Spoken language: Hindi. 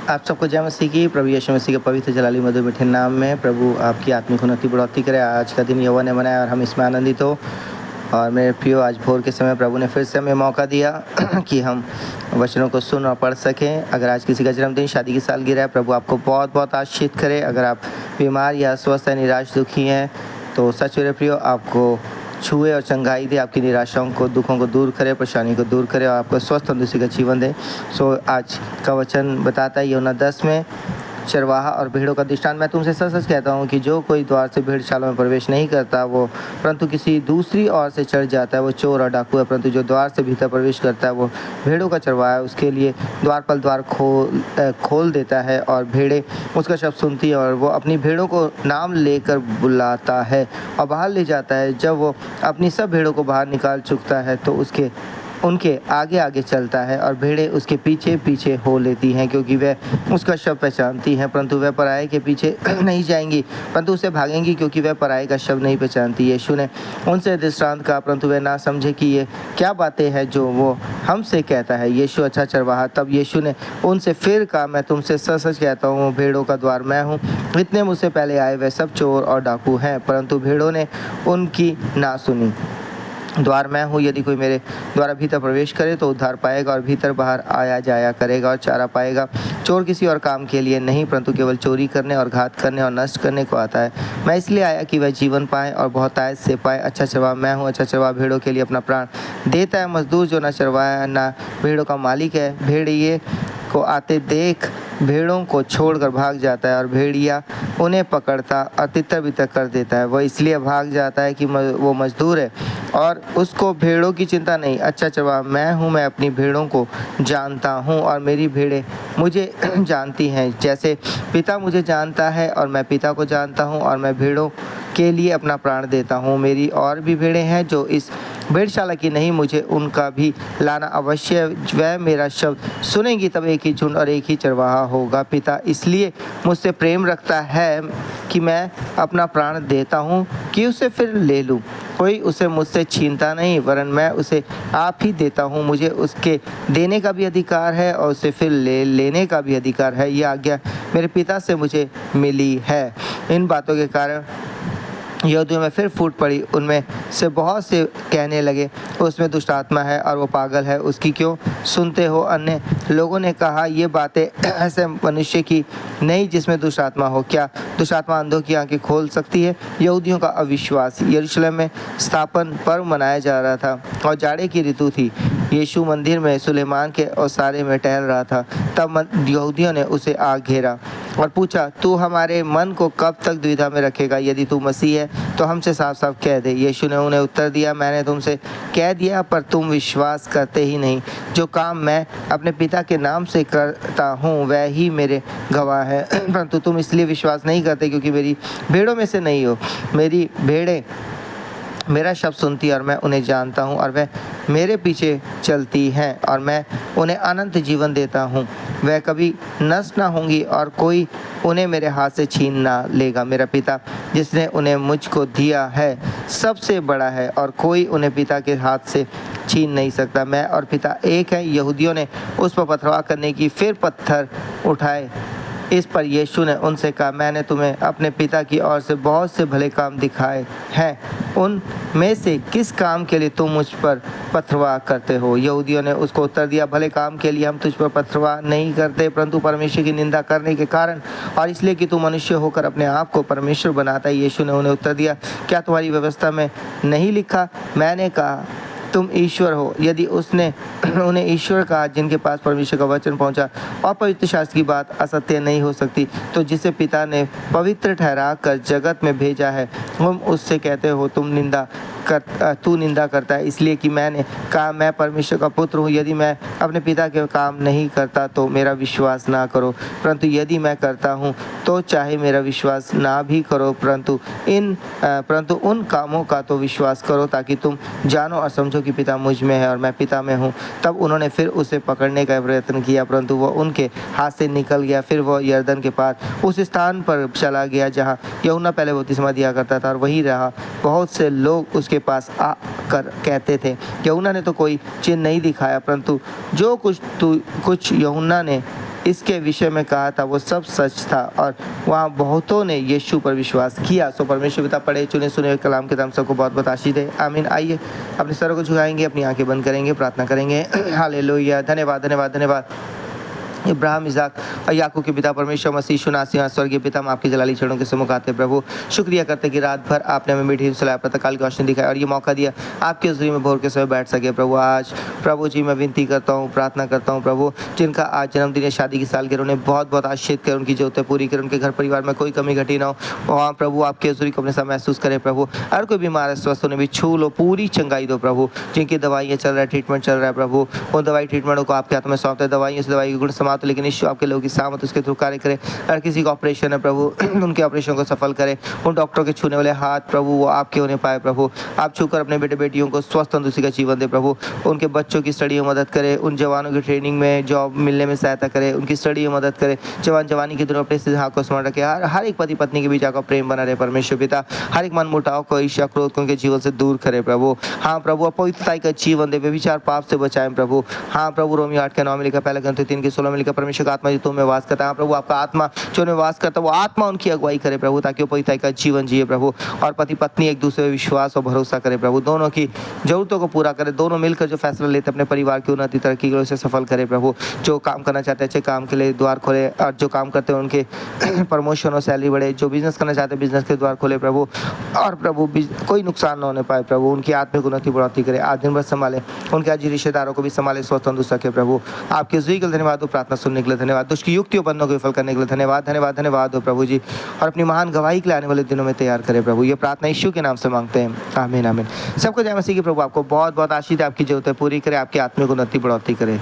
आप सबको जय मसीह की। प्रभु यीशु मसीह के पवित्र जलाली मधुर मीठे नाम में प्रभु आपकी आत्मिक उन्नति बढ़ोतरी करे। आज का दिन यहोवा ने बनाया और हम इसमें आनंदित हो। और मेरे प्रियो, आज भोर के समय प्रभु ने फिर से हमें मौका दिया कि हम वचनों को सुन और पढ़ सकें। अगर आज किसी का जन्मदिन, शादी की सालगिरह है, प्रभु आपको बहुत बहुत आशीषित करे। अगर आप बीमार या अस्वस्थ हैं, निराश, दुखी हैं, तो सच मेरे प्रियो आपको छुए और चंगाई दे, आपकी निराशाओं को, दुखों को दूर करे, परेशानी को दूर करे और आपको स्वस्थ तंदुरुस्ती का जीवन दे। आज का वचन बताता है यूहन्ना 10 में चरवाहा और भेड़ों का दृष्टांत। मैं तुमसे सच सच कहता हूँ कि जो कोई द्वार से भेड़शाला में प्रवेश नहीं करता वो परंतु किसी दूसरी ओर से चढ़ जाता है, वो चोर और डाकू है। परंतु जो द्वार से भीतर प्रवेश करता है वो भेड़ों का चरवाहा है। उसके लिए द्वारपाल द्वार खोल देता है और भेड़ें उसका शब्द सुनती है और वो अपनी भेड़ों को नाम लेकर बुलाता है और बाहर ले जाता है। जब वो अपनी सब भेड़ों को बाहर निकाल चुकता है तो उनके आगे आगे चलता है और भेड़ें उसके पीछे पीछे हो लेती हैं, क्योंकि वह उसका शब्द पहचानती हैं। परंतु वह पराये के पीछे नहीं जाएंगी, परंतु उसे भागेंगी, क्योंकि वह पराये का शब्द नहीं पहचानती। यीशु ने उनसे दृष्टांत कहा, परंतु वे ना समझे कि ये क्या बातें हैं जो वो हमसे कहता है। यीशु अच्छा चरवाहा। तब यीशु ने उनसे फिर कहा, मैं तुमसे सच सच कहता हूँ, भेड़ों का द्वार मैं हूँ। इतने मुझसे पहले आए वह सब चोर और डाकू हैं, परंतु भेड़ों ने उनकी ना सुनी। द्वार मैं हूँ, यदि कोई मेरे द्वारा भीतर प्रवेश करे तो उद्धार पाएगा और भीतर बाहर आया जाया करेगा और चारा पाएगा। चोर किसी और काम के लिए नहीं, परंतु केवल चोरी करने और घात करने और नष्ट करने को आता है। मैं इसलिए आया कि वह जीवन पाए और बहुतायत से पाए। अच्छा चरवाहा मैं हूँ। अच्छा चरवाहा भेड़ों के लिए अपना प्राण देता है। मजदूर जो ना चरवाहा है ना भेड़ों का मालिक है, भेड़िए को आते देख भेड़ों को छोड़कर भाग जाता है और भेड़िया उन्हें पकड़ता और तितर बितर कर देता है। वह इसलिए भाग जाता है कि वो मजदूर है और उसको भेड़ों की चिंता नहीं। अच्छा चरवाहा मैं हूँ, मैं अपनी भेड़ों को जानता हूँ और मेरी भेड़ें मुझे जानती हैं। जैसे पिता मुझे जानता है और मैं पिता को जानता हूँ और मैं भेड़ों के लिए अपना प्राण देता हूँ। मेरी और भी भेड़ें हैं जो इस भेड़शाला की नहीं, मुझे उनका भी लाना अवश्य। वह मेरा शब्द सुनेंगी, तब एक ही झुंड और एक ही चरवाहा होगा। पिता इसलिए मुझसे प्रेम रखता है कि मैं अपना प्राण देता हूँ कि उसे फिर ले लूँ। कोई उसे मुझसे छीनता नहीं, वरन मैं उसे आप ही देता हूँ। मुझे उसके देने का भी अधिकार है और उसे फिर लेने का भी अधिकार है। यह आज्ञा मेरे पिता से मुझे मिली है। इन बातों के कारण यहूदियों में फिर फूट पड़ी। उनमें से बहुत से कहने लगे, उसमें दुष्ट आत्मा है और वो पागल है, उसकी क्यों सुनते हो? अन्य लोगों ने कहा, ये बातें ऐसे मनुष्य की नहीं जिसमें दुष्ट आत्मा हो। क्या दुष्ट आत्मा अंधों की आंखें खोल सकती है? यहूदियों का अविश्वास। यरूशलेम में स्थापन पर्व मनाया जा रहा था और जाड़े की ऋतु थी। यीशु मंदिर में सुलेमान के ओसारे में टहल रहा था। तब यहूदियों ने उसे आ घेरा और पूछा, तू हमारे मन को कब तक दुविधा में रखेगा? यदि तू मसीह है तो हमसे साफ साफ कह दे। यीशु ने उन्हें उत्तर दिया, मैंने तुमसे कह दिया पर तुम विश्वास करते ही नहीं। जो काम मैं अपने पिता के नाम से करता हूँ वह ही मेरे गवाह है, परंतु तुम इसलिए विश्वास नहीं करते क्योंकि मेरी भेड़ों में से नहीं हो। मेरी भेड़ें मेरा शब्द सुनती है और मैं उन्हें जानता हूँ और वह मेरे पीछे चलती हैं और मैं उन्हें अनंत जीवन देता हूँ। वह कभी नष्ट ना होंगी और कोई उन्हें मेरे हाथ से छीन ना लेगा। मेरा पिता जिसने उन्हें मुझको दिया है सबसे बड़ा है और कोई उन्हें पिता के हाथ से छीन नहीं सकता। मैं और पिता एक है। यहूदियों ने उस पर पथरवाह करने की फिर पत्थर उठाए। इस पर यीशु ने उनसे कहा, मैंने तुम्हें अपने पिता की ओर से बहुत से भले काम दिखाए हैं, उन में से किस काम के लिए तुम मुझ पर पथरवाह करते हो? यहूदियों ने उसको उत्तर दिया, भले काम के लिए हम तुझ पर पथरवाह नहीं करते, परंतु परमेश्वर की निंदा करने के कारण और इसलिए कि तू मनुष्य होकर अपने आप को परमेश्वर बनाता है। यीशु ने उन्हें उत्तर दिया, क्या तुम्हारी व्यवस्था में नहीं लिखा, मैंने कहा तुम ईश्वर हो? यदि उसने उन्हें ईश्वर कहा जिनके पास परमेश्वर का वचन पहुंचा और पवित्र शास्त्र की बात असत्य नहीं हो सकती, तो जिसे पिता ने पवित्र ठहरा कर जगत में भेजा है तुम उससे कहते हो तू निंदा करता है, इसलिए कि मैंने कहा मैं परमेश्वर का पुत्र हूँ। यदि मैं अपने पिता के काम नहीं करता तो मेरा विश्वास ना करो, परंतु यदि मैं करता हूँ तो चाहे मेरा विश्वास ना भी करो, परंतु उन कामों का तो विश्वास करो, ताकि तुम जानो और समझो कि पिता मुझ में है और मैं पिता में हूँ। तब उन्होंने फिर उसे पकड़ने का प्रयत्न किया, परंतु वह उनके हाथ से निकल गया। फिर वह यरदन के पार उस स्थान पर चला गया जहाँ यूहन्ना पहले बपतिस्मा दिया करता था और वहीं रहा। बहुत से लोग उसके पास आकर कहते थे, यूहन्ना ने तो कोई चिन्ह नहीं दिखाया, परंतु जो कुछ यूहन्ना ने इसके विषय में कहा था वो सब सच था और वहाँ बहुतों ने यीशु पर विश्वास किया। सो परमेश्वर पिता पढ़े चुने सुने हुए कलाम के दाम सबको बहुत बहुत आशीष दे। आमीन। आइए अपने सरों को झुकाएंगे, अपनी आंखें बंद करेंगे, प्रार्थना करेंगे। हालेलुया। धन्यवाद धन्यवाद धन्यवाद इब्राहिम, इज़ाक और याकूब के पिता परमेश्वर मसीह शुनासी स्वर्गीय पिता, हम आपके जलाली चरणों के सम्मुख आते हैं प्रभु। शुक्रिया करते कि रात भर आपने हमें मीठी सलाह प्रातःकाल की रोशनी दिखाई और ये मौका दिया आपके हज़ूरी में भोर के समय बैठ सके प्रभु। आज प्रभु जी मैं विनती करता हूँ, प्रार्थना करता हूँ प्रभु, जिनका आज जन्मदिन है, शादी की सालगिरह, उन्हें बहुत बहुत आशीष कर, उनकी जरूरतें पूरी कर, उनके घर परिवार में कोई कमी घटी ना हो। वहाँ प्रभु आपके हज़ूरी को अपने साथ महसूस करें प्रभु। हर कोई बीमार है, स्वस्थ होने भी छू लो, पूरी चंगाई दो प्रभु। जिनकी दवाइयाँ चल रहा है, ट्रीटमेंट चल रहा है प्रभु, उन दवाई ट्रीटमेंटों को आपके हाथ में सौंपते हैं। दवाइयों से दवाई के गुण समाप्त, लेकिन ईश्वर आपके की सामत उसके थ्रू कार्य करे। हर किसी का ऑपरेशन है प्रभु, उनके ऑपरेशन को सफल करे। उन डॉक्टरों के छूने वाले हाथ प्रभु वो आपके होने पाए प्रभु। आप छूकर अपने बेटे बेटियों को स्वस्थ तंदुरुस्ती का जीवन दे प्रभु। उनके बच्चों की स्टडी में मदद करे, उन जवानों की ट्रेनिंग में जॉब मिलने में सहायता करे, उनकी स्टडी में मदद करे। जवानी के दिनों अपने सिद्धांत को स्मरण रखे। हर एक पति पत्नी के बीच आपका प्रेम बना रहे परमेश्वर पिता। हर एक मन मुटाव को, ईर्ष्या क्रोध को उनके जीवन से दूर करे प्रभु। हाँ प्रभु अपवित्रता का जीवन दे, व्यभिचार पाप से बचाएं प्रभु। हाँ प्रभु रोमियो 8 के 9 में लिखा, पहले ग्रंथियों 3 के 16 में लिखा, परमेश्वर का आत्मा जो तुम में वास करता है। प्रभु आपका आत्मा जो में वास करता है वो आत्मा उनकी अगुवाई करे प्रभु, ताकि वो पवित्रता का जीवन जिए प्रभु। और पति पत्नी एक दूसरे पर विश्वास और भरोसा करे प्रभु, दोनों की जरूरतों को पूरा करे। दोनों मिलकर जो फैसला लेते अपने परिवार की उन्नति तरक्की के लिए उसे सफल करे प्रभु। जो काम करना चाहते हैं अच्छे काम के लिए द्वार खोले, और जो काम करते हैं उनके प्रमोशन और सैलरी बढ़े। जो बिजनेस करना चाहते हैं बिजनेस के द्वार खोले प्रभु। और प्रभु कोई नुकसान न होने पाए प्रभु। उनकी आत्मिक उन्नति बढ़ोतरी करे, आज दिन भर संभाले, उनके आज रिश्तेदारों को भी संभाले, स्वस्थ तंदुरुस्त रखे प्रभु। आपके जुई के धन्यवाद हो, प्रार्थना सुनने के लिए धन्यवाद, दुष्ट की युक्तियों बंधनों को विफल करने के लिए धन्यवाद धन्यवाद धन्यवाद हो प्रभु जी। और अपनी महान गवाही के लिए आने वाले दिनों में तैयार करें प्रभु। ये प्रार्थना यीशु के नाम से मांगते हैं, आमीन आमीन। सबको जय मसीह की। प्रभु आपको बहुत बहुत आशीष दे, आपकी जरूरतें पूरी करे, आपकी आत्मिक उन्नति बढ़ोतरी करे।